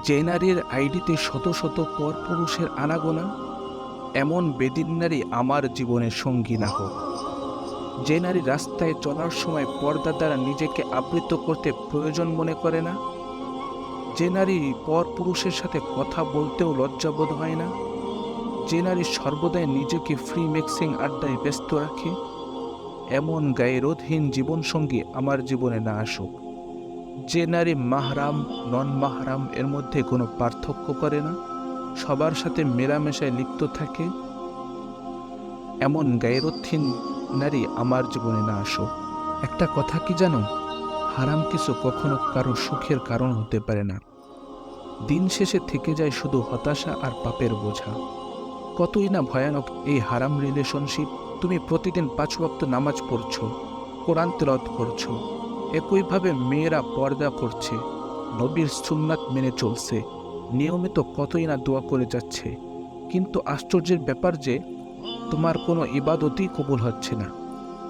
যে নারীর আইডিতে শত শত পরপুরুষের আনাগোনা, এমন বেদিন নারী আমার জীবনের সঙ্গী না হোক। যে নারী রাস্তায় চলার সময় পর্দা দ্বারা নিজেকে আবৃত করতে প্রয়োজন মনে করে না, যে নারী পরপুরুষের সাথে কথা বলতেও লজ্জাবোধ হয় না, যে নারী সর্বদাই নিজেকে ফ্রি মিক্সিং আড্ডায় ব্যস্ত রাখে, এমন গায়ে-রোধহীন জীবনসঙ্গী আমার জীবনে না আসুক। যে নারী মাহরাম নন মাহরাম এর মধ্যে কোনো পার্থক্য করে না, সবার সাথে মেলামেশায় লিপ্ত থাকে, এমন গায়ে-রোধহীন নারী আমার জীবনে না আসুক। একটা কথা কি জানো, হারাম কিছু কখনো কারো সুখের কারণ হতে পারে না। দিন শেষে থেকে যায় শুধু হতাশা আর পাপের বোঝা। কতই না ভয়ানক এই হারাম রিলেশনশিপ। তুমি প্রতিদিন 5 ওয়াক্ত নামাজ পড়ছো, কোরআন তেলাওয়াত করছো, একইভাবে মেয়েরা পর্দা করছে, নবীর সুন্নাত মেনে চলছে, নিয়মিত কতই না দোয়া করে যাচ্ছে, কিন্তু আশ্চর্যের ব্যাপার যে তোমার কোনো ইবাদতই কবুল হচ্ছে না,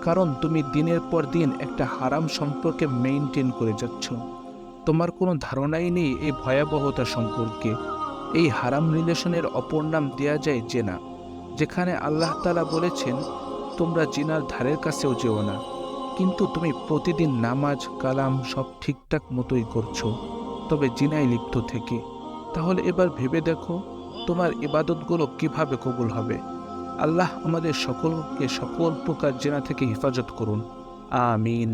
কারণ তুমি দিনের পর দিন একটা হারাম সম্পর্কে মেইনটেইন করে যাচ্ছ। তোমার কোনো ধারণাই নেই এই ভয়াবহতা সম্পর্কে। এই হারাম রিলেশনের অপর নাম দেয়া যায় জেনা, যেখানে আল্লাহ তাআলা বলেছেন তোমরা জিনার ধারের কাছেও যেও না, কিন্তু তুমি প্রতিদিন নামাজ কালাম সব ঠিকঠাক মতোই করছো, তবে জিনায় লিপ্ত থেকে। তাহলে এবার ভেবে দেখো তোমার ইবাদতগুলো কিভাবে কবুল হবে। আল্লাহ আমাদের সকলকে সকল প্রকার জেনা থেকে হেফাজত করুন। আমিন।